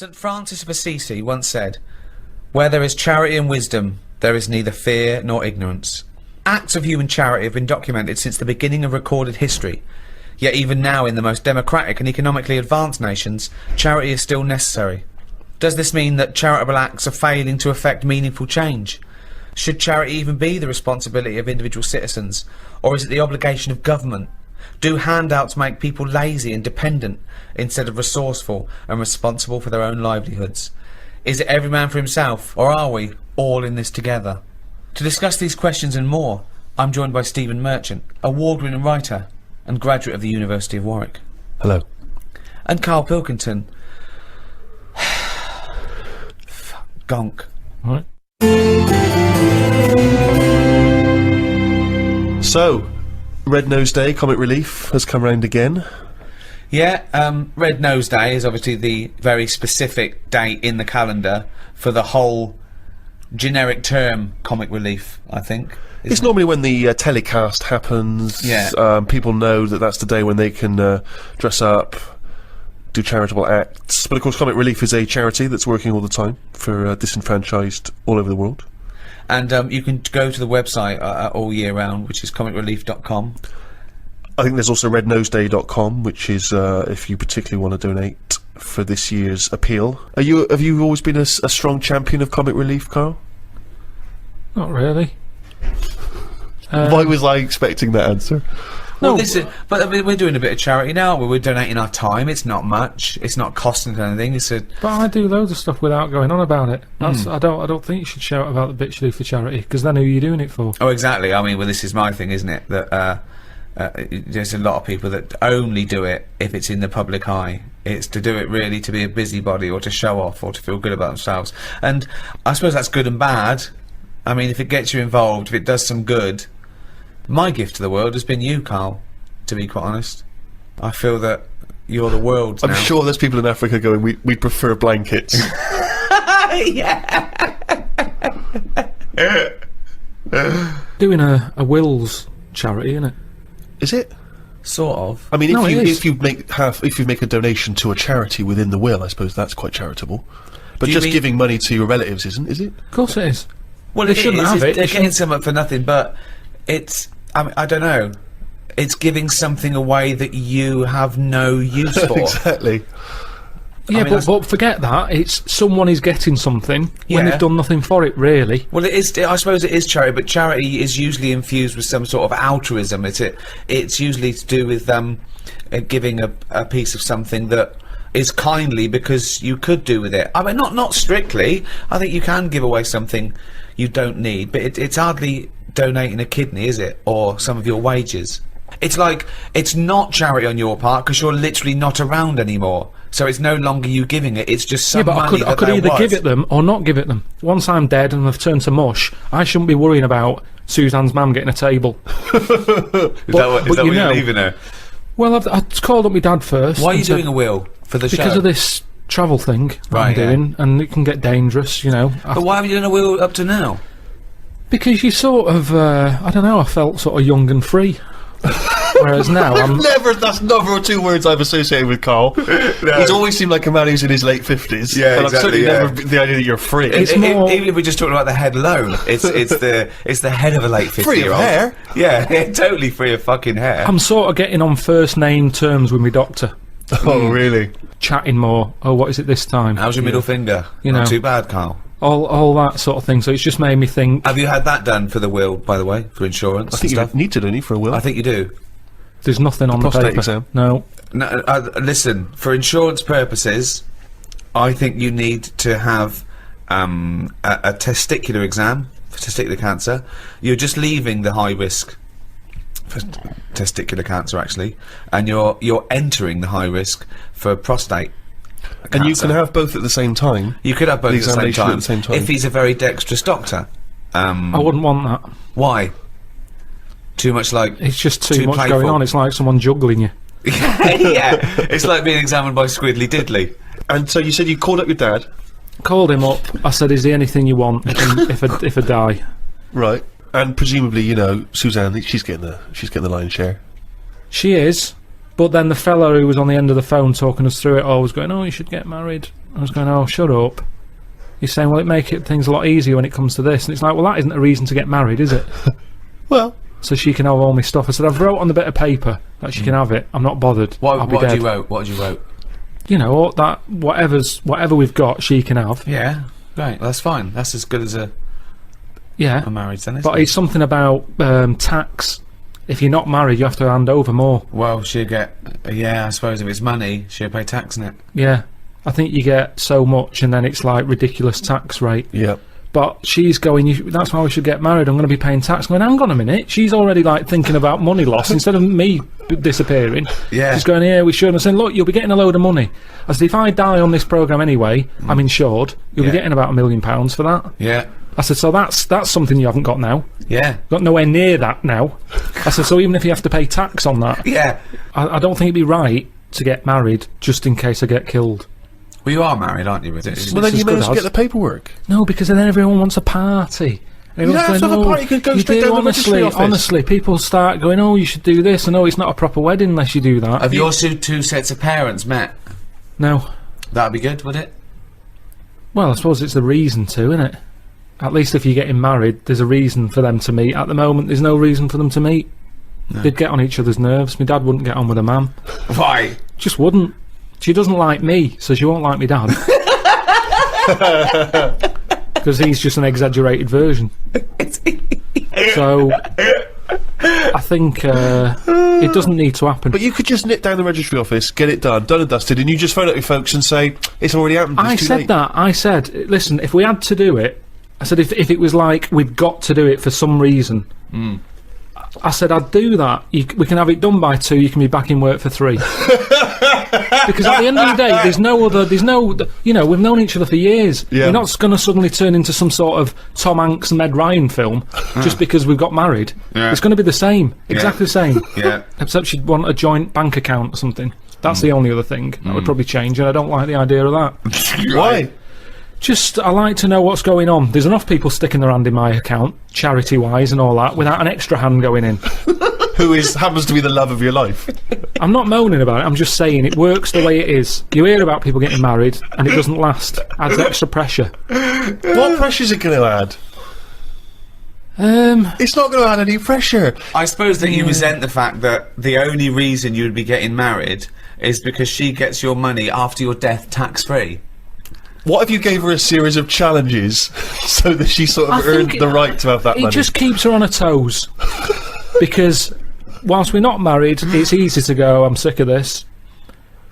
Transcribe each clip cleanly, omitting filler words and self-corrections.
St. Francis of Assisi once said, "Where there is charity and wisdom, there is neither fear nor ignorance." Acts of human charity have been documented since the beginning of recorded history. Yet even now, in the most democratic and economically advanced nations, charity is still necessary. Does this mean that charitable acts are failing to effect meaningful change? Should charity even be the responsibility of individual citizens, or is it the obligation of government? Do handouts make people lazy and dependent instead of resourceful and responsible for their own livelihoods? Is it every man for himself, or are we all in this together? To discuss these questions and more, I'm joined by Stephen Merchant, award-winning writer and graduate of the University of Warwick. Hello. And Karl Pilkington. Gonk. All right. So, Red Nose Day, Comic Relief, has come round again. Yeah, Red Nose Day is obviously the very specific date in the calendar for the whole generic term Comic Relief, I think. It's normally when the telecast happens. Yeah. People know that that's the day when they can dress up, do charitable acts. But of course, Comic Relief is a charity that's working all the time for disenfranchised all over the world. And you can go to the website all year round, which is comicrelief.com. I think there's also rednoseday.com, which is if you particularly want to donate for this year's appeal. Have you always been a strong champion of Comic Relief, Karl? Not really. Why was I expecting that answer? Well, No. but I mean, we're doing a bit of charity now. We're donating our time. It's not much. It's not costing us anything. But I do loads of stuff without going on about it. That's I don't think you should shout about the bits you do for charity, because then who are you doing it for? Oh, exactly. I mean, well, this is my thing, isn't it? That there's a lot of people that only do it if it's in the public eye. It's to do it really to be a busybody or to show off or to feel good about themselves. And I suppose that's good and bad. I mean, if it gets you involved, if it does some good. My gift to the world has been you, Karl, to be quite honest. I feel that you're the world now. I'm sure there's people in Africa going, we prefer blankets. Yeah. Doing a wills charity, innit? Is it? Sort of. I mean, No, it is. if you make a donation to a charity within the will, I suppose that's quite charitable. But Do you just mean- giving money to your relatives isn't, is it? Of course it is. Well, They it shouldn't is. have it. They're They getting something for nothing, but it's... I mean, I don't know. It's giving something away that you have no use for. Exactly. Yeah, mean, but forget that. It's someone is getting something when Yeah. they've done nothing for it, really. Well, it is. I suppose it is charity, but charity is usually infused with some sort of altruism. It's usually to do with giving a piece of something that is kindly because you could do with it. I mean, not strictly. I think you can give away something you don't need, but it's hardly donating a kidney, is it, or some of your wages? It's like it's not charity on your part because you're literally not around anymore. So it's no longer you giving it. It's just some Yeah, but money I could there either was. give it them or not give it them. Once I'm dead and I've turned to mush, I shouldn't be worrying about Suzanne's mum getting a table. Is that what you you're know- leaving her? Well, I called up my dad first. Why are you and said- doing a will for the show? Because of this travel thing that Right, I'm doing, and it can get dangerous, you know. But why haven't you done a will up to now? Because you sort of, I don't know, I felt sort of young and free. Whereas now I'm... That's never 2 words I've associated with Karl. He's always seemed like a man who's in his late 50s. Yeah, and exactly, I've certainly yeah. never the idea that you're free. It's more- Even if we're just talking about the head alone, it's the head of a late 50-year-old. Free of hair? Yeah, totally free of fucking hair. I'm sort of getting on first name terms with my doctor. Oh, really? Chatting more. Oh, what is it this time? How's your middle finger? You Not know. too bad, Karl. All that sort of thing. So it's just made me think, Have you had that done for the will, by the way, for insurance I think and you stuff? need to, don't you, for a will? I think you do. there's nothing on the prostate paper. exam? No. No, listen, for insurance purposes, I think you need to have a testicular exam for testicular cancer. You're just leaving the high risk for testicular cancer, actually, and you're entering the high risk for prostate cancer. And you can have both at the same time. You could have both the at the same examination time, at the same time. if he's a very dexterous doctor. I wouldn't want that. Why? Too much like... It's just too much playful. going on. It's like someone juggling you. Yeah, it's like being examined by Squiddly Diddly. And so you said you called up your dad. Called him up. I said, "Is there anything you want if I die?" Right. And presumably, you know, Suzanne, she's getting the lion's share. She is, But then the fella who was on the end of the phone talking us through it all was going, "Oh, you should get married." I was going, "Oh, shut up." He's saying, "Well, it make things a lot easier when it comes to this." And it's like, well, that isn't a reason to get married, is it? Well, so she can have all my stuff. I said, "I've wrote on the bit of paper that she can have it. I'm not bothered. I'll be What dead." did you wrote? What did you wrote? You know, all that whatever we've got, she can have. Yeah, right. Well, that's fine. That's as good as a marriage then, isn't But it? it's something about tax. If you're not married, you have to hand over more. Well, she'll get... yeah, I suppose if it's money, she'll pay tax on it. Yeah. I think you get so much and then it's like ridiculous tax rate. yeah. But she's going, that's why we should get married, I'm going to be paying tax. I'm going, hang on a minute. She's already like thinking about money loss instead of me disappearing. Yeah. She's going, yeah, we should. And I'm saying, look, you'll be getting a load of money. I said, if I die on this programme anyway, I'm insured, you'll be getting about £1 million for that. Yeah. I said, so that's something you haven't got now. Yeah. Got nowhere near that now. I said, so even if you have to pay tax on that, Yeah. I don't think it'd be right to get married just in case I get killed. Well, you are married, aren't you? With it? Well, then as you may good as well as. get the paperwork. No, because then everyone wants a party. You don't have to have a party, you could go straight down the registry office. Honestly, people start going, oh, you should do this, and oh, it's not a proper wedding unless you do that. Have your two sets of parents met? No. That'd be good, would it? Well, I suppose it's the reason to, isn't it? At least if you're getting married, there's a reason for them to meet. At the moment, there's no reason for them to meet. No. They'd get on each other's nerves. My dad wouldn't get on with a mum. Why? Just wouldn't. She doesn't like me, so she won't like me dad. Because he's just an exaggerated version. So I think it doesn't need to happen. But you could just nip down the registry office, get it done and dusted, and you just phone up your folks and say, it's already happened, it's I too said late. that. I said, listen, if we had to do it, I said if it was like we've got to do it for some reason, I said I'd do that. We can have it done by 2, you can be back in work for 3. Because at the end of the day, there's no, you know, we've known each other for years. Yeah. We're not going to suddenly turn into some sort of Tom Hanks and Meg Ryan film just because we've got married. Yeah. It's going to be the same, exactly the same. Yeah. Except she'd want a joint bank account or something. That's the only other thing that would probably change, and I don't like the idea of that. Why? Just, I like to know what's going on. There's enough people sticking their hand in my account, charity-wise and all that, without an extra hand going in. Who happens to be the love of your life? I'm not moaning about it, I'm just saying it works the way it is. You hear about people getting married, and it doesn't last. Adds extra pressure. What pressure's it going to add? It's not going to add any pressure. I suppose that you resent the fact that the only reason you would be getting married is because she gets your money after your death tax-free. What if you gave her a series of challenges so that she sort of I earned think the right to have that It money? just keeps her on her toes. Because whilst we're not married, it's easy to go, I'm sick of this.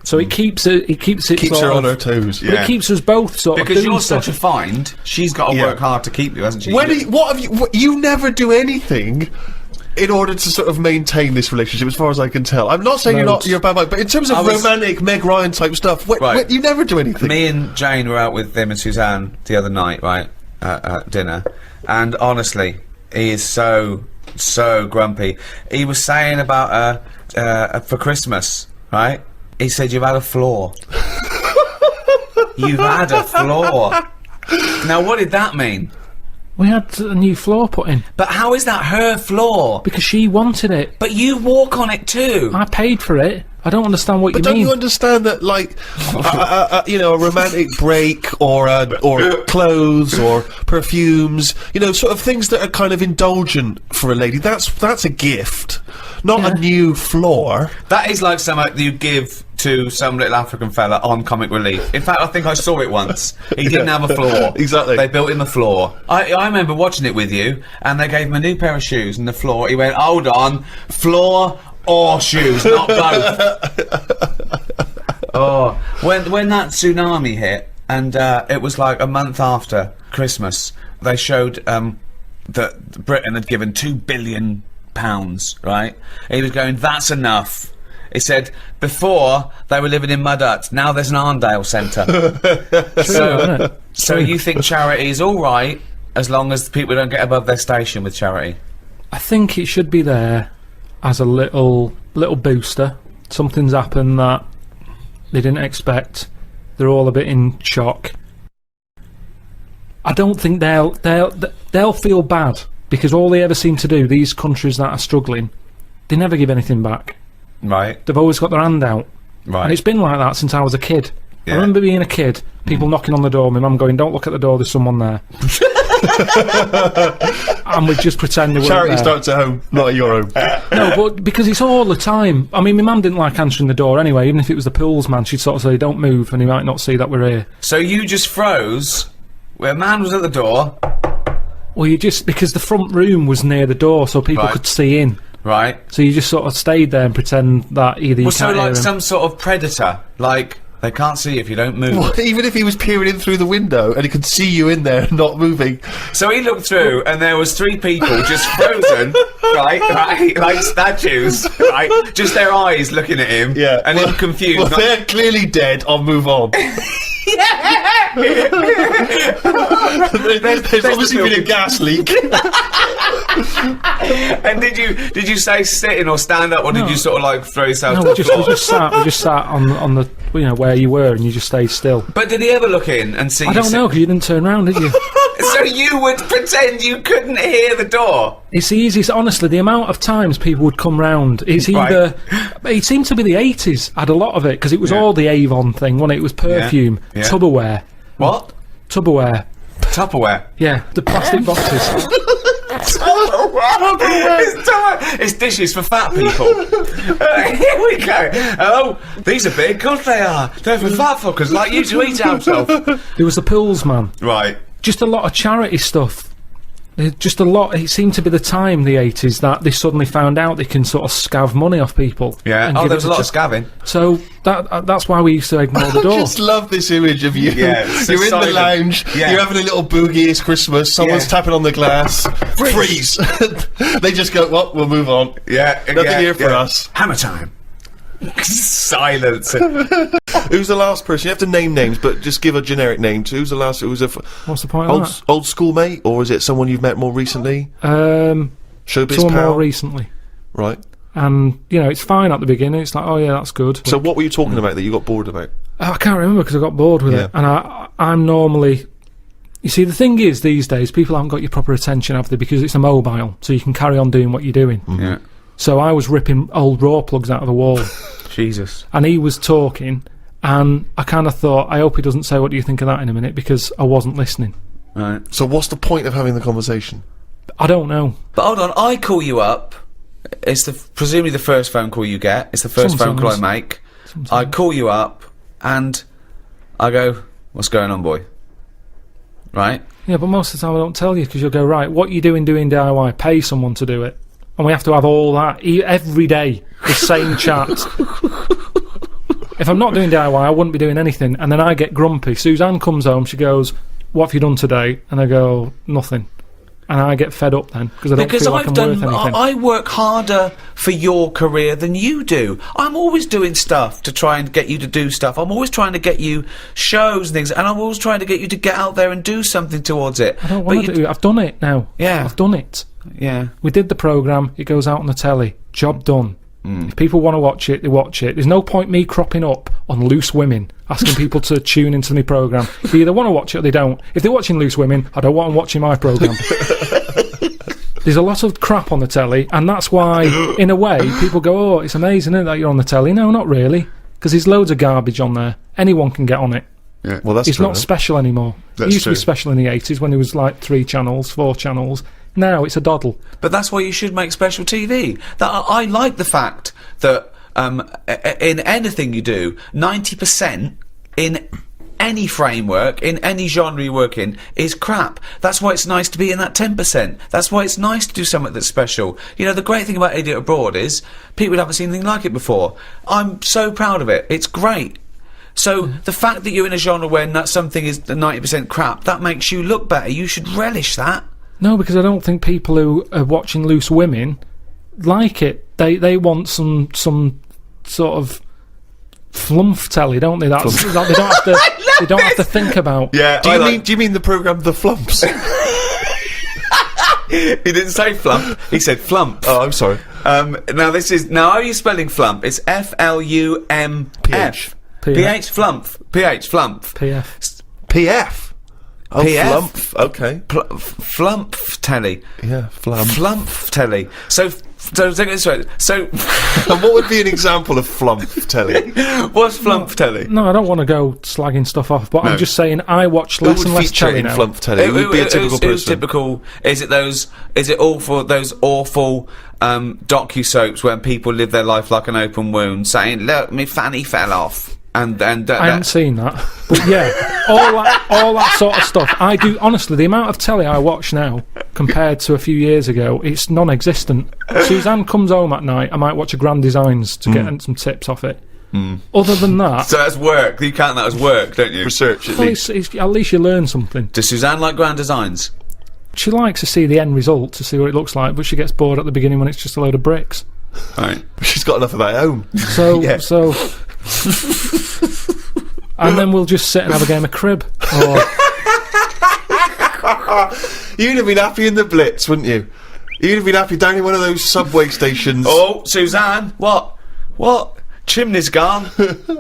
So it keeps it Keeps sort her of, on her toes. But it keeps us both sort of Because doing you're stuff. such a find, she's got to Yeah. work hard to keep you, hasn't she? What have you never do anything in order to sort of maintain this relationship, as far as I can tell. I'm not saying Loads. you're a bad man, but in terms I of was- romantic Meg Ryan type stuff, Right. you never do anything. Me and Jane were out with him and Suzanne the other night, right, at dinner, and honestly, he is so grumpy. He was saying about for Christmas, right? He said, "You've had a flaw." You've had a flaw. Now, what did that mean? We had a new floor put in But how is that her flaw? because she wanted it. But you walk on it too. I paid for it. I don't understand what But you don't mean. you understand that, like, you know, a romantic break or clothes or perfumes, you know, sort of things that are kind of indulgent for a lady. That's a gift, not a new floor. That is like something you give to some little African fella on Comic Relief. In fact, I think I saw it once. He didn't have a floor. Exactly. They built him a floor. I remember watching it with you, and they gave him a new pair of shoes and the floor. He went, "Hold on, floor or shoes, not both." Oh, when that tsunami hit, and it was like a month after Christmas, they showed that Britain had given £2 billion, right? He was going, "That's enough." He said, before they were living in mud huts, now there's an Arndale centre. isn't it? So you think charity is all right as long as people don't get above their station with charity? I think it should be there as a little booster. Something's happened that they didn't expect. They're all a bit in shock. I don't think they'll feel bad because all they ever seem to do, these countries that are struggling, they never give anything back. Right. They've always got their hand out. Right. And it's been like that since I was a kid. Yeah. I remember being a kid, people knocking on the door, my mum going, "Don't look at the door, there's someone there." And we'd just pretend they weren't Charity there. starts at home, not at your home. No, but because it's all the time. I mean, my mum didn't like answering the door anyway, even if it was the pools man, she'd sort of say, "Don't move," and he might not see that we're here. So you just froze where a man was at the door. Well, you just, because the front room was near the door, so people Right. could see in. Right. So you just sort of stayed there and pretend that either you Well, so can't hear like him. some sort of predator. Like, they can't see you if you don't move. Well, even if he was peering in through the window and he could see you in there not moving. So he looked through, and there was 3 people just frozen, right, like statues, right, just their eyes looking at him, Yeah. and him confused. Well, like- they're clearly dead. I'll move on. There's obviously been a gas leak. And did you say sitting or stand up, or did you sort of like throw yourself No, to we the just, floor? we just sat on the, you know, where you were, and you just stayed still. But did he ever look in and see? I don't know, because you didn't turn round, did you? So you would pretend you couldn't hear the door. It's the easiest, honestly, the amount of times people would come round, it's either, it seemed to be the 80s, had a lot of it, because it was all the Avon thing, wasn't it? It was perfume, Yeah. Tupperware. What? Tupperware, Tupperware. yeah, the plastic boxes. It's dishes for fat people. Here we go. Oh, these are big. Of course they are. They're for fat fuckers like you to eat out of. There was the Pools man. Right. Just a lot of charity stuff. Just a lot. It seemed to be the time, the 80s, that they suddenly found out they can sort of scav money off people. Yeah. and Oh, give there was it a lot to of scavving. So that's why we used to ignore the I door. just love this image of you. Yeah, so You're in silent. the lounge. Yeah. You're having a little boogie. It's Christmas. Someone's Yeah. tapping on the glass. Freeze. They just go, well, we'll move on. Yeah. Nothing here for us. Hammer time. Silence. Who's the last person? You have to name names, but just give a generic name. Who's the last? Who's What's the point of that? old school mate, or is it someone you've met more recently? Showbiz Someone pal? more recently. Right. And, you know, it's fine at the beginning. It's like, oh, yeah, that's good. So what were you talking about that you got bored about? I can't remember because I got bored with Yeah. it. And I'm normally... You see, the thing is, these days, people haven't got your proper attention, have they? Because it's a mobile, so you can carry on doing what you're doing. Yeah. So I was ripping old raw plugs out of the wall. Jesus. And he was talking, and I kind of thought, I hope he doesn't say, "What do you think of that?" in a minute, because I wasn't listening. Right. So what's the point of having the conversation? I don't know. But hold on, I call you up. It's presumably the first phone call you get. It's the first phone call I Sometimes. make. I call you up and I go, "What's going on, boy?" Right? Yeah, but most of the time I don't tell you, because you'll go, right, what you doing DIY? Pay someone to do it. And we have to have all that every day, the same chat. If I'm not doing DIY, I wouldn't be doing anything. And then I get grumpy. Suzanne comes home, she goes, "What have you done today?" And I go, "Nothing." And I get fed up then, because I don't Because feel like I've I'm worth done, anything. I work harder for your career than you do. I'm always doing stuff to try and get you to do stuff. I'm always trying to get you shows and things, and I'm always trying to get you to get out there and do something towards it. I don't But want to you- do it. I've done it now. Yeah. I've done it. Yeah. We did the programme, it goes out on the telly. Job done. If people want to watch it, they watch it. There's no point me cropping up on Loose Women, asking people to tune into my programme. They either want to watch it or they don't. If they're watching Loose Women, I don't want them watching my programme. There's a lot of crap on the telly, and that's why, in a way, people go, "Oh, it's amazing, isn't it, that you're on the telly?" No, not really, because there's loads of garbage on there. Anyone can get on it. Well, that's It's true. not special anymore. That's It used to true. be special in the 80s when there was like 3 channels, 4 channels. Now it's a doddle. But that's why you should make special TV. That I like the fact that in anything you do, 90% in any framework, in any genre you work in, is crap. That's why it's nice to be in that 10%. That's why it's nice to do something that's special. You know, the great thing about Idiot Abroad is people haven't seen anything like it before. I'm so proud of it. It's great. So the fact that you're in a genre when that something is 90% crap, that makes you look better. You should relish that. No, because I don't think people who are watching Loose Women like it. They want some sort of flump telly, don't they? That's that they don't have to. They don't have to think about. Yeah. Do you mean the programme The Flumps? He didn't say flump. He said flump. Oh, I'm sorry. Now are you spelling flump? It's FLUMP. PH. PH flump. PH flump. PF. PF. Oh, PF. flump. Okay. Flump telly. Yeah, flump. Flump telly. So take it this way. So, And what would be an example of flump telly? what's flump telly? No, I don't want to go slagging stuff off, but No. I'm just saying I watch Who less would and less feature telly in now. flump telly? Who would be a typical Who's person? typical? Is it all for those awful docu-soaps where people live their life like an open wound, saying, "Look, me fanny fell off," and I haven't seen that, but yeah, all that sort of stuff. I do honestly. The amount of telly I watch now compared to a few years ago, it's non-existent. Suzanne comes home at night. I might watch a Grand Designs to get some tips off it. Other than that, So that's work. You count that as work, don't you? Research, at well, least. at least you learn something. Does Suzanne like Grand Designs? She likes to see the end result, to see what it looks like, but she gets bored at the beginning when it's just a load of bricks. Right. She's got enough of that at home. So, Yeah. so, and then we'll just sit and have a game of crib. Or, You'd have been happy in the Blitz, wouldn't you? You'd have been happy down in one of those subway stations. Oh, Suzanne, what? Chimney's gone.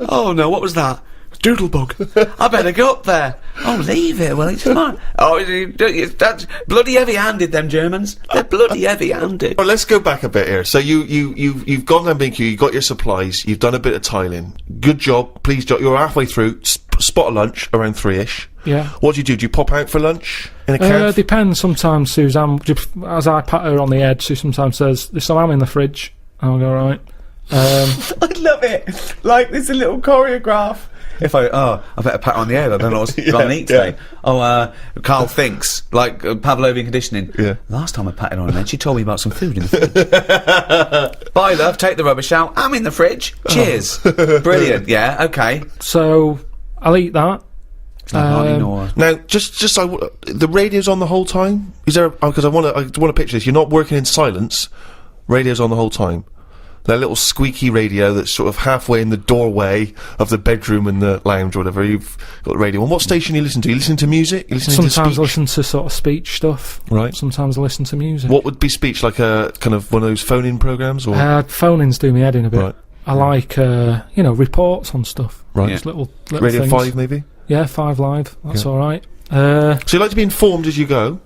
Oh no, what was that? Doodlebug. I better go up there. Oh, leave it. Well, it's fine. Oh, that's bloody heavy-handed. Them Germans. They're bloody heavy-handed. Well, let's go back a bit here. So you've gone down B&Q, you got your supplies, you've done a bit of tiling. Good job, please. You're halfway through. Spot a lunch around 3ish. yeah. What do? Do you pop out for lunch in a cab? Depends. Sometimes Suzanne, as I pat her on the head, she sometimes says, "There's some ham in the fridge." I'll go, right. I love it. Like, there's a little choreograph. If I better pat her on the head. I don't know what's going to eat today. Oh, Carl thinks, like Pavlovian conditioning. Yeah. Last time I patted her on the head, she told me about some food in the fridge. Bye, love. Take the rubbish out. I'm in the fridge. Cheers. Brilliant. Yeah. Okay. So I'll eat that. Now, the radio's on the whole time. Is there? Because I want to picture this. You're not working in silence. Radio's on the whole time. That little squeaky radio that's sort of halfway in the doorway of the bedroom and the lounge or whatever. You've got the radio. And what station you listen to? You listen to music? You listen to Sometimes I speech? listen to sort of speech stuff. Right. Sometimes I listen to music. What would be speech? Like a kind of one of those phone-in programs, or Phone-ins do me head in a bit. Right. I like, reports on stuff. Right. Just little Radio things. 5 maybe? Yeah, 5 Live. That's Yeah. all right. So you like to be informed as you go?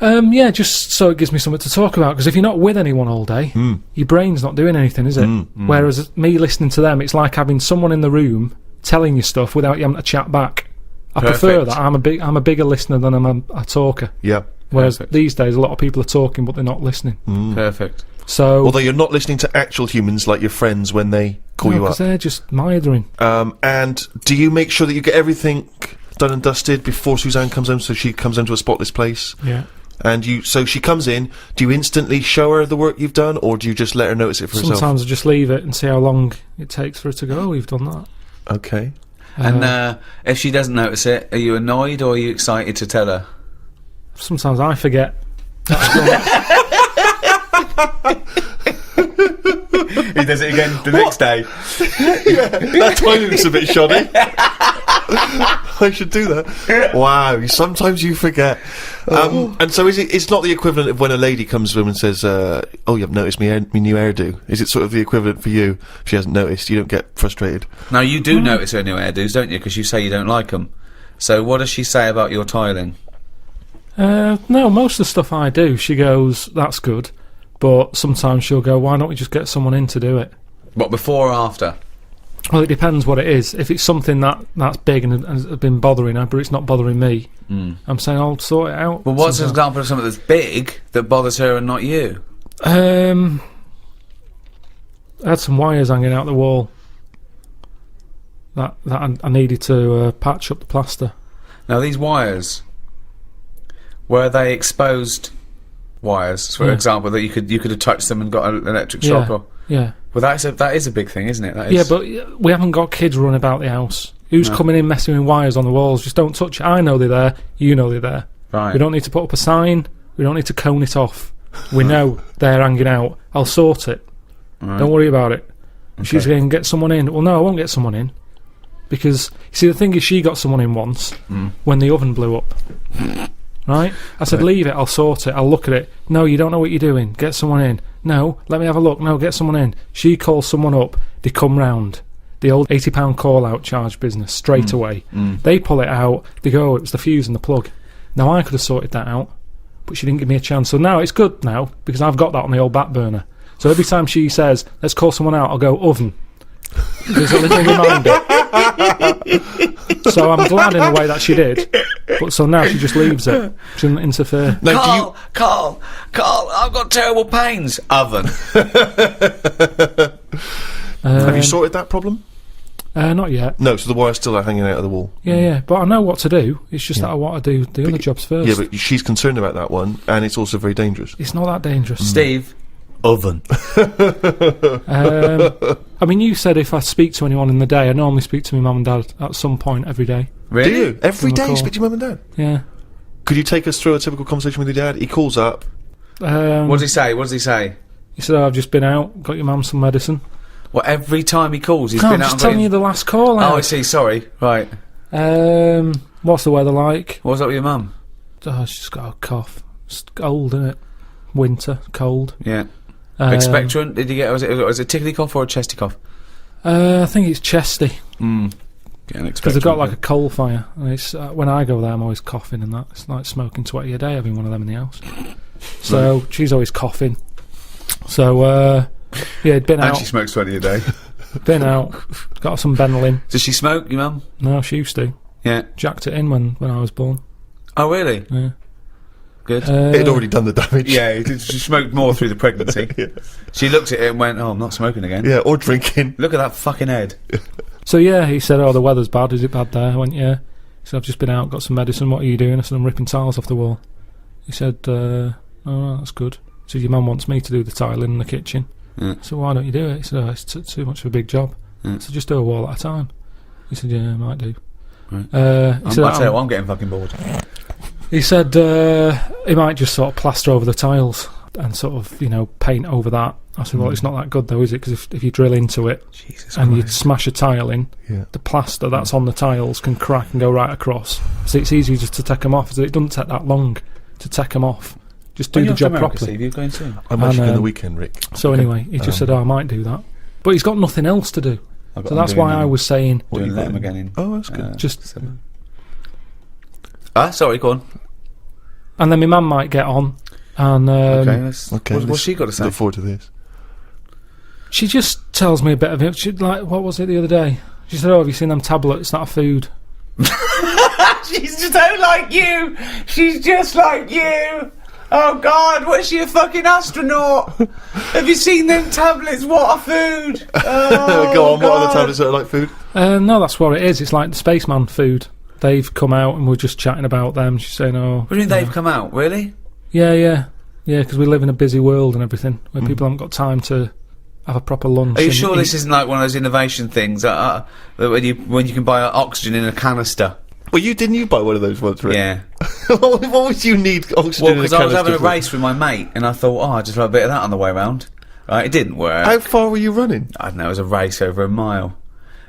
Yeah, just so it gives me something to talk about. Because if you're not with anyone all day, your brain's not doing anything, is it? Whereas me listening to them, it's like having someone in the room telling you stuff without you having to chat back. I prefer Perfect. that. I'm a bigger listener than I'm a talker. Yeah. Whereas Perfect. these days, a lot of people are talking, but they're not listening. Perfect. So, Although you're not listening to actual humans like your friends when they call you up. because they're just mithering. And do you make sure that you get everything done and dusted before Suzanne comes home, so she comes home to a spotless place? Yeah. And so she comes in, do you instantly show her the work you've done, or do you just let her notice it for herself? Sometimes I just leave it and see how long it takes for her to go. Oh, you've done that. Okay. And if she doesn't notice it, are you annoyed or are you excited to tell her? Sometimes I forget. He does it again the next day. That timing's a bit shoddy. I should do that. Wow, sometimes you forget. And so it's not the equivalent of when a lady comes to him and says, oh, you haven't noticed me new hairdo. Is it sort of the equivalent for you? If she hasn't noticed, you don't get frustrated. Now, you do notice her new hairdos, don't you? Because you say you don't like them. So what does she say about your tiling? No, most of the stuff I do, she goes, that's good. But sometimes she'll go, why don't we just get someone in to do it? What, before or after? Well, it depends what it is. If it's something that's big and has been bothering her, but it's not bothering me, I'm saying I'll sort it out. Well, what's an sometimes. example of something that's big that bothers her and not you? I had some wires hanging out the wall that I needed to patch up the plaster. Now, these wires, were they exposed wires, for Yeah. example, that you could have touched them and got an electric shock? Or, Yeah. well, that is a big thing, isn't it? That is, Yeah, but we haven't got kids running about the house. Who's coming in messing with wires on the walls? Just don't touch it. I know they're there. You know they're there. right. We don't need to put up a sign. We don't need to cone it off. We know they're hanging out. I'll sort it. Right. Don't worry about it. She's Okay. going to get someone in. Well, no, I won't get someone in. Because, you see, the thing is, she got someone in once when the oven blew up. Right? I said, leave it, I'll sort it, I'll look at it. No, you don't know what you're doing. Get someone in. No, let me have a look. No, get someone in. She calls someone up. They come round. the old £80 call-out charge business straight away. They pull it out, they go, it was the fuse and the plug. Now, I could have sorted that out, but she didn't give me a chance. So now it's good now, because I've got that on the old back burner. So every time she says, let's call someone out, I'll go, oven. There's a little reminder. So I'm glad in a way that she did. But so now she just leaves it. She doesn't interfere. Now, Carl, I've got terrible pains. Oven. have you sorted that problem? Not yet. No, so the wire's still hanging out of the wall. Yeah, but I know what to do. It's just that I want to do the other jobs first. Yeah, but she's concerned about that one, and it's also very dangerous. It's not that dangerous. Steve. Oven. I mean, you said if I speak to anyone in the day, I normally speak to my mum and dad at some point every day. Really? Do you? Every day you call. speak to your mum and dad? Yeah. Could you take us through a typical conversation with your dad? He calls up. What does he say? He said, I've just been out, got your mum some medicine. Well, every time he calls, he's No, been I'm out. just telling you the last call out. Oh, I see. Sorry. Right. What's the weather like? What's up with your mum? Oh, she's just got a cough. It's cold, isn't it? Winter, cold. Yeah. Expectorant? Did you get? Was it a tickly cough or a chesty cough? I think it's chesty. Because They've got like a coal fire. And it's when I go there, I'm always coughing and that. It's like smoking 20 a day, having one of them in the house. So she's always coughing. So yeah, been out. And she smokes 20 a day. Been out. Got some Benylin. Does she smoke, your mum? No, she used to. Yeah. Jacked it in when I was born. Oh, really? Yeah. Good. It had already done the damage. Yeah, she smoked more through the pregnancy. Yeah. She looked at it and went, oh, I'm not smoking again. Yeah, or drinking. Look at that fucking head. So yeah, he said, oh, the weather's bad. Is it bad there? I went, yeah. He said, I've just been out, got some medicine. What are you doing? I said, I'm ripping tiles off the wall. He said, oh, that's good. He said, your mum wants me to do the tiling in the kitchen. Yeah. So why don't you do it? He said, oh, it's too much of a big job. Yeah. So just do a wall at a time. He said, yeah, I might do. Right. He said, I'll tell you what, I'm getting fucking bored. He said he might just sort of plaster over the tiles and sort of, paint over that. I said, well, it's not that good though, is it? Because if you drill into it and you smash a tile in, the plaster that's on the tiles can crack and go right across. So it's easy just to take them off. So it doesn't take that long to take them off. Just do the job properly. Steve, you're going soon. I'm actually going the weekend, Rick. So anyway, he just said, I might do that. But he's got nothing else to do. So that's why I was saying... Doing let him again in. Oh, that's good. Just... Sorry, go on. And then my mum might get on. And what's she got to say? Look forward to this. she just tells me a bit of it. She, like, what was it the other day? She said, oh, have you seen them tablets? That are food. She's just so like you. She's just like you. Oh God, what is she, a fucking astronaut? Have you seen them tablets? What are food? Oh, Go on, God. what are the tablets that are like food? No, that's what it is. It's like the Spaceman food. They've come out and we're just chatting about them. She's saying, oh... What do you mean they've come out? Really? Yeah, because we live in a busy world and everything, where people haven't got time to have a proper lunch. Are you and sure eat. this isn't like one of those innovation things that when you can buy oxygen in a canister? Well, didn't you buy one of those ones, Rick? Yeah. What would you need oxygen Well, in a because I was having a canister for? race with my mate, and I thought, I'll just have a bit of that on the way round. Right, it didn't work. How far were you running? I don't know, it was a race over a mile.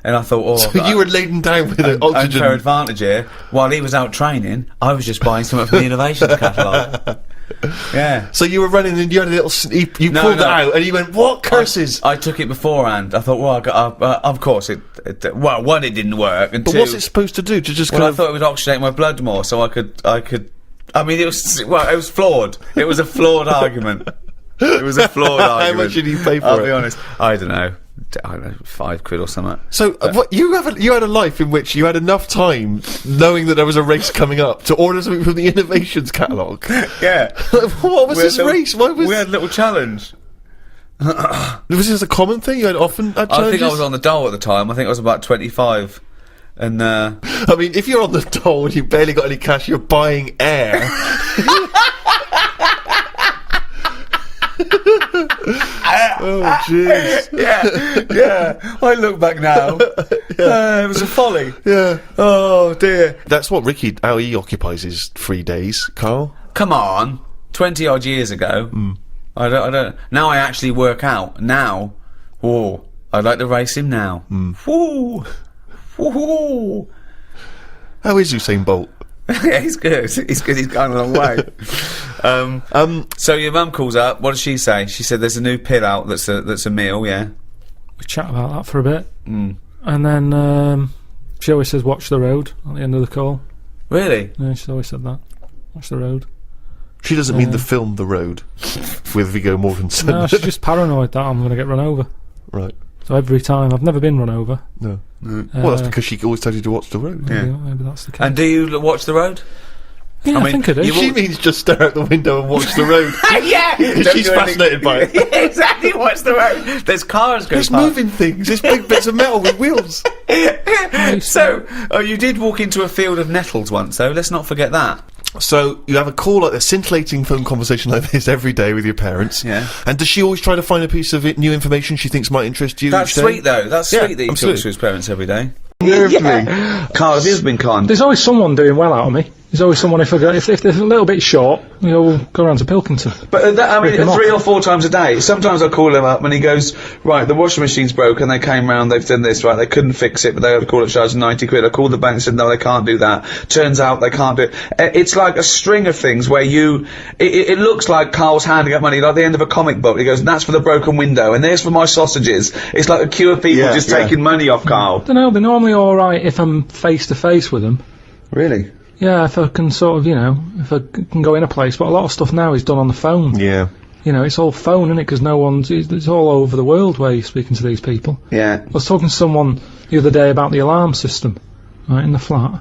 And I thought, So you were laden down with an oxygen. unfair advantage here. While he was out training, I was just buying something from the innovations catalogue. Yeah. So you were running and you had a little... You No, pulled it no. out and you went, what curses? I took it beforehand. I thought, well, of course, well, one, it didn't work, and But two... what's it supposed to do? To just Well, kind I of... thought it would oxygenate my blood more, so I could. I mean, it was flawed. It was a flawed argument. It was a flawed How argument. much did you pay for I'll it? be honest. I don't know, £5 or something. So what, you had a life in which you had enough time, knowing that there was a race coming up, to order something from the innovations catalogue. Yeah. What was this race? Why was... We had a little challenge. Was this a common thing? You had often had I think challenges? I was on the dole at the time. I think I was about 25. And I mean, if you're on the dole and you've barely got any cash, you're buying air. Oh, jeez. yeah. I look back now. It was a folly. Yeah. Oh dear. That's what how he occupies his free days, Carl. Come on, 20 odd years ago. I don't. Now I actually work out. Now, whoa, I'd like to race him now. Woo, woo. How is Usain Bolt? Yeah, he's good. He's good. He's gone a long way. So your mum calls up. What does she say? She said there's a new pill out that's a meal. Yeah. We chat about that for a bit. And then she always says, "Watch the road" at the end of the call. Really? Yeah, she's always said that. Watch the road. She doesn't mean the film The Road with Viggo Mortensen. No, she's just paranoid that I'm going to get run over. Right. So every time, I've never been run over. No. Well, that's because she always tells you to watch the road. Maybe, maybe that's the case. And do you watch the road? Yeah, I think I do. She means just stare out the window and watch the road. Yeah! She's fascinated by it. Yeah, exactly, watch the road. There's cars going There's past. moving things. There's big bits of metal with wheels. So, you did walk into a field of nettles once, though. Let's not forget that. So you have a call, like a scintillating phone conversation like this every day with your parents. Yeah. And does she always try to find a piece of new information she thinks might interest you? That's each day? sweet, though. That's Yeah, sweet that he talks absolutely. to his parents every day. Yeah. Carl, have you ever been conned? There's always someone doing well out of me. There's always someone, if they're a little bit short, we'll go around to Pilkington. But I mean, Rip him 3 off. or 4 times a day. Sometimes I call him up and he goes, right, the washing machine's broken, they came round, they've done this, right, they couldn't fix it, but they had to call it, charged 90 quid. I called the bank and said, no, they can't do that. Turns out they can't do it. It's like a string of things where it looks like Carl's handing out money, like the end of a comic book. He goes, that's for the broken window, and there's for my sausages. It's like a queue of people just taking money off Carl. I don't know, they're normally alright if I'm face to face with them. Really? Yeah, if I can sort of, if I can go in a place, but a lot of stuff now is done on the phone. Yeah. It's all phone, isn't it? Because it's all over the world where you're speaking to these people. Yeah. I was talking to someone the other day about the alarm system, right, in the flat.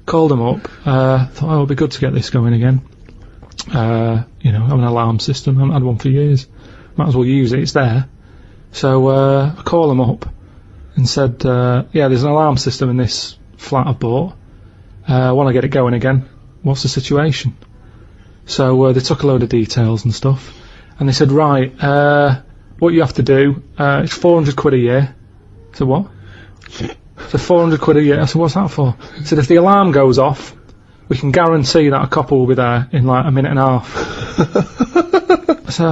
Called them up, thought, it'll be good to get this going again. Have an alarm system, I haven't had one for years. Might as well use it, it's there. So, I called them up and said, there's an alarm system in this flat I bought. I want to get it going again. What's the situation? So they took a load of details and stuff, and they said, right, what you have to do, it's 400 quid a year. I said, what? So 400 quid a year. I said, what's that for? He said, if the alarm goes off, we can guarantee that a copper will be there in like a minute and a half. I said,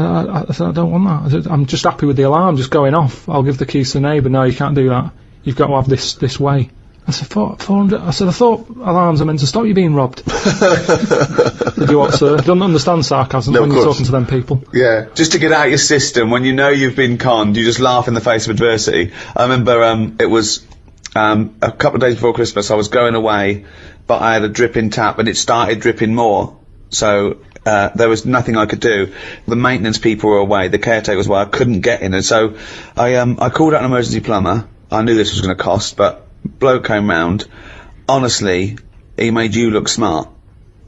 I don't want that. I said, I'm just happy with the alarm just going off. I'll give the keys to the neighbour. No, you can't do that. You've got to have this way. I said, 400. I said, I thought alarms are meant to stop you being robbed. Did you what, sir? Don't understand sarcasm when you're talking to them people. Yeah. Just to get out your system, when you know you've been conned, you just laugh in the face of adversity. I remember, it was, a couple of days before Christmas, I was going away, but I had a dripping tap and it started dripping more. So, there was nothing I could do. The maintenance people were away, the caretaker was away, I couldn't get in. And so, I called out an emergency plumber. I knew this was going to cost, but bloke came round. Honestly, he made you look smart.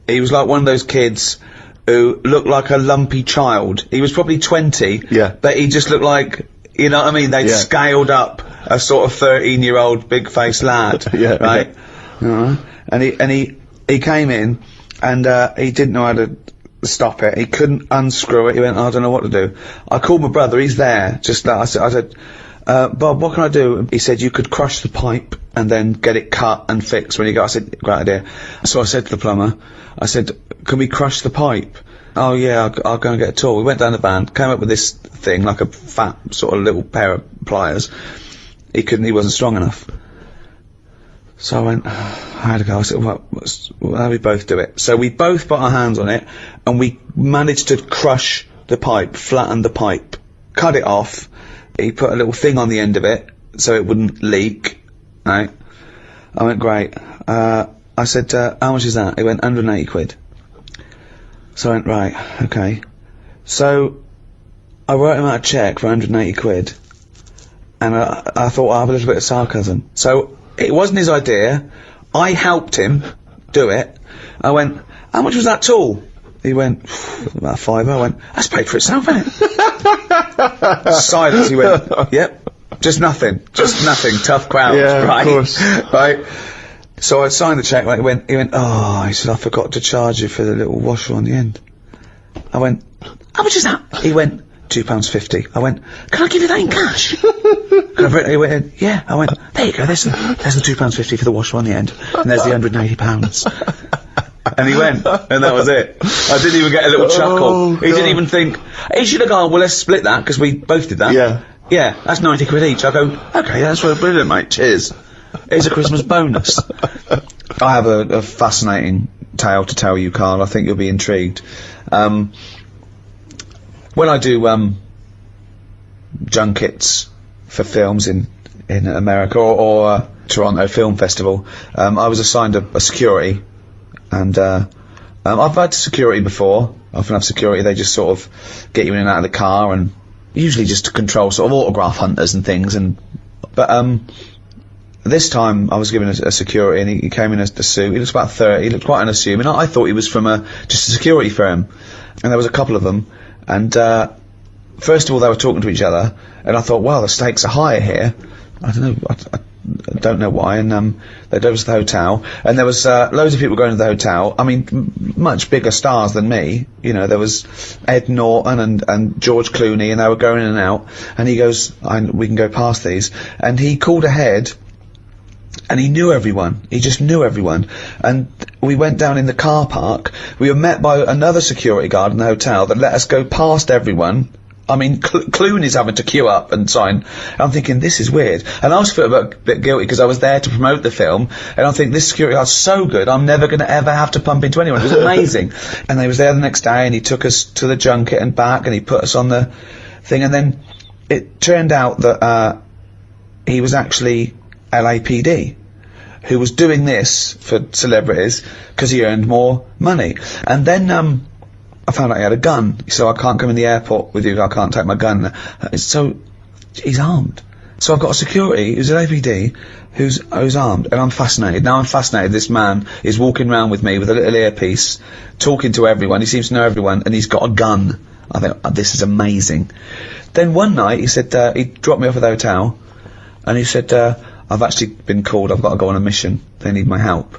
He was like one of those kids who looked like a lumpy child. He was probably 20, but he just looked like, you know what I mean? They'd scaled up a sort of 13-year-old big-faced lad, right? And he came in, and he didn't know how to stop it. He couldn't unscrew it. He went, I don't know what to do. I called my brother. He's there. Just that. I said, Bob, what can I do? He said, you could crush the pipe and then get it cut and fixed when you go. I said, great idea. So I said to the plumber, I said, can we crush the pipe? Oh yeah, I'll go and get a tool. We went down the van, came up with this thing, like a fat sort of little pair of pliers. He wasn't strong enough. So I went, I had to go. I said, well, how do we both do it? So we both put our hands on it and we managed to crush the pipe, flatten the pipe, cut it off. He put a little thing on the end of it so it wouldn't leak, right? I went, great. I said, how much is that? He went, 180 quid. So I went, right, okay. So I wrote him out a cheque for 180 quid, and I thought I'll have a little bit of sarcasm. So it wasn't his idea. I helped him do it. I went, how much was that tool? He went, about £5. I went, that's paid for itself, isn't it? Silence. He went, yep. Just nothing. Tough crowd, right? Of course. Right? So I signed the cheque, right? He went, oh, he said, I forgot to charge you for the little washer on the end. I went, how much is that? He went, £2.50. I went, can I give you that in cash? He went, yeah. I went, there you go, there's the £2.50 for the washer on the end, and there's the £180. And he went, and that was it. I didn't even get a little chuckle. He didn't even think, he should have gone, well, let's split that, because we both did that. Yeah, that's 90 quid each. I go, okay, that's brilliant, mate, cheers. Here's a Christmas bonus. I have a fascinating tale to tell you, Carl. I think you'll be intrigued. When I do junkets for films in in America or Toronto Film Festival, I was assigned a security, and I've had security before. I often have security. They just sort of get you in and out of the car, and usually just to control sort of autograph hunters and things. But this time I was given a security, and he came in a suit. He looks about 30. He looked quite unassuming. I thought he was from just a security firm, and there was a couple of them. And first of all, they were talking to each other, and I thought, well, the stakes are higher here. I don't know. I don't know why. And they drove us to the hotel, and there was loads of people going to the hotel. I mean, much bigger stars than me. You know, there was Ed Norton and George Clooney, and they were going in and out. And he goes, "We can go past these." And he called ahead, and he knew everyone. He just knew everyone. And we went down in the car park. We were met by another security guard in the hotel that let us go past everyone. I mean, Clooney's having to queue up and sign. I'm thinking, this is weird. And I also feel a bit guilty because I was there to promote the film, and I think this security guard's so good, I'm never going to ever have to pump into anyone. It was amazing. And they was there the next day, and he took us to the junket and back, and he put us on the thing, and then it turned out that he was actually LAPD, who was doing this for celebrities because he earned more money. And then I found out he had a gun, so I can't come in the airport with you, I can't take my gun. So he's armed. So I've got a security who's an APD who's armed, and I'm fascinated. Now I'm fascinated. This man is walking around with me with a little earpiece, talking to everyone. He seems to know everyone, and he's got a gun. I think, oh, this is amazing. Then one night he said, he dropped me off at the hotel, and he said, I've actually been called, I've got to go on a mission, they need my help.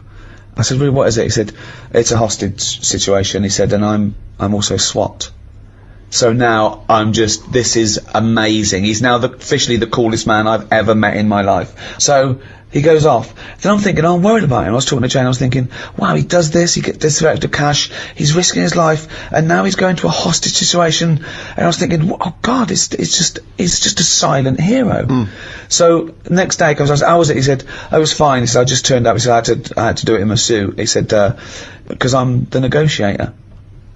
I said, really, what is it? He said, it's a hostage situation. He said, and I'm also SWAT. So now this is amazing. He's now officially the coolest man I've ever met in my life. So he goes off. Then I'm thinking, oh, I'm worried about him. I was talking to Jane, I was thinking, wow, he does this, he gets this extra cash, he's risking his life, and now he's going to a hostage situation. And I was thinking, oh God, it's just a silent hero. So next day he comes, I said, how was it? He said, I was fine. He said, I just turned up. He said, I had to do it in my suit. He said, because I'm the negotiator.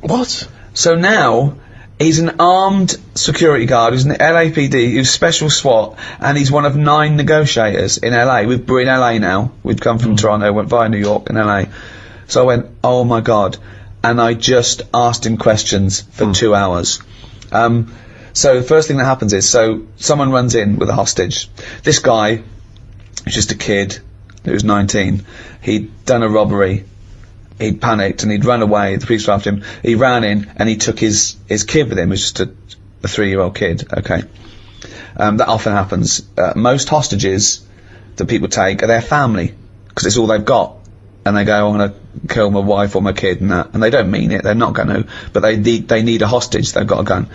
What? So now he's an armed security guard who's an LAPD, who's special SWAT, and he's one of 9 negotiators in LA. We're in LA now. We'd come from Toronto, went via New York and LA. So I went, oh my God. And I just asked him questions for 2 hours. So the first thing that happens is, so someone runs in with a hostage. This guy, who's just a kid, who was 19, he'd done a robbery. He'd panicked and he'd run away. The police were after him. He ran in and he took his kid with him. It was just a 3-year-old kid. Okay, that often happens. Most hostages that people take are their family because it's all they've got, and they go, I'm going to kill my wife or my kid and that, and they don't mean it. They're not going to, but they need a hostage. They've got a gun.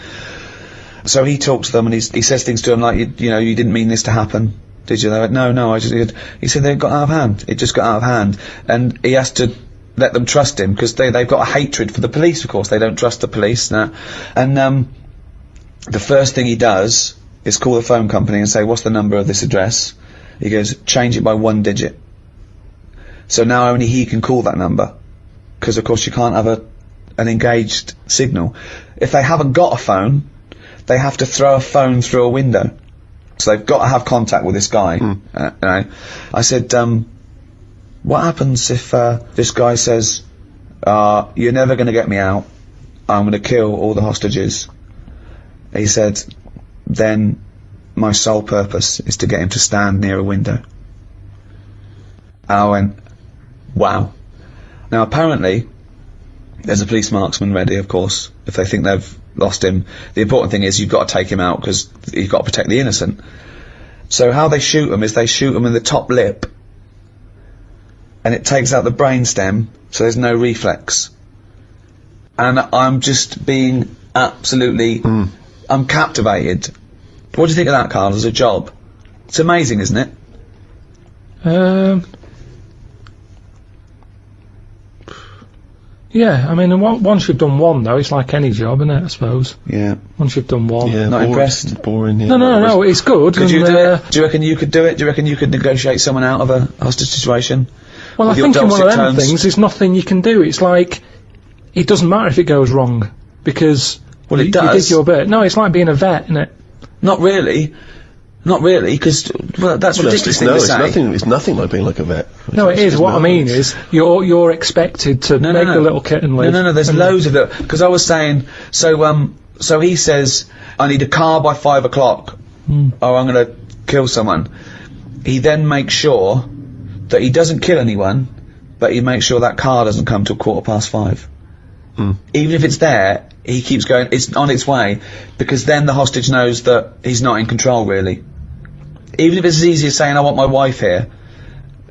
So he talks to them and he says things to them like, you know, you didn't mean this to happen, did you? They went, no, I just. He said they got out of hand. It just got out of hand, and he has to let them trust him because they've got a hatred for the police. Of course, they don't trust the police now. And the first thing he does is call the phone company and say, "What's the number of this address?" He goes, "Change it by 1 digit." So now only he can call that number, because of course you can't have an engaged signal. If they haven't got a phone, they have to throw a phone through a window. So they've got to have contact with this guy. I said, what happens if this guy says, you're never going to get me out, I'm going to kill all the hostages? He said, then my sole purpose is to get him to stand near a window. And I went, wow. Now apparently there's a police marksman ready, of course, if they think they've lost him. The important thing is you've got to take him out because you've got to protect the innocent. So how they shoot him is they shoot him in the top lip, and it takes out the brainstem, so there's no reflex. And I'm just being absolutely, I'm captivated. What do you think of that, Carl, as a job? It's amazing, isn't it? Yeah, I mean, once you've done one, though, it's like any job, isn't it, I suppose? Yeah. Once you've done one. Yeah, Not impressed? Boring, yeah. No, it's good. Could you do it? Do you reckon you could do it? Do you reckon you could negotiate someone out of a hostage situation? Well, I think in one of them things, there's nothing you can do. It's like, it doesn't matter if it goes wrong, because well, you did your bit. No, it's like being a vet, isn't it? Not really. Not really, because well, that's ridiculous thing to say. It's nothing like being like a vet. No, it is. What I mean is, you're expected to make the little kitten live. No. There's loads of it. Because I was saying, so he says, I need a car by 5 o'clock, or I'm going to kill someone. He then makes sure that he doesn't kill anyone, but he makes sure that car doesn't come till 5:15. Even if it's there, he keeps going. It's on its way, because then the hostage knows that he's not in control, really. Even if it's as easy as saying, I want my wife here,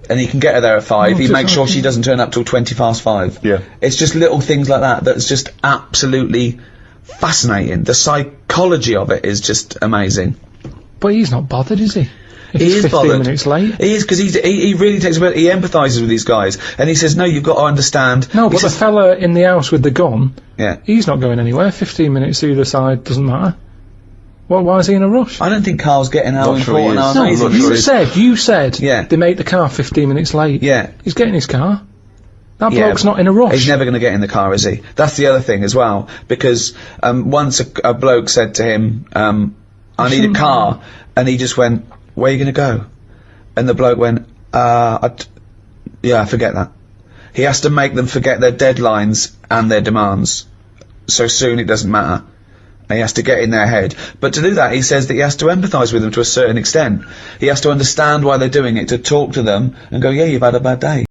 and he can get her there at 5, he makes sure she doesn't turn up till 5:20. Yeah. It's just little things like that that's just absolutely fascinating. The psychology of it is just amazing. But he's not bothered, is he? If He he's is 15 bothered. minutes late. He is, because he really takes about. He empathises with these guys, and he says, no, you've got to understand. No, He but the says- fella in the house with the gun, yeah. he's not going anywhere. 15 minutes either side doesn't matter. Well, why is he in a rush? I don't think Carl's getting how Not sure he important, is. how No, amazing I'm not he sure is. he You said Yeah. they make the car 15 minutes late. Yeah. He's getting his car. That Yeah, bloke's not in a rush. He's never going to get in the car, is he? That's the other thing as well, because once a bloke said to him, I need a car, and he just went, where are you going to go? And the bloke went, yeah, forget that. He has to make them forget their deadlines and their demands. So soon it doesn't matter. And he has to get in their head. But to do that, he says that he has to empathise with them to a certain extent. He has to understand why they're doing it, to talk to them and go, yeah, you've had a bad day.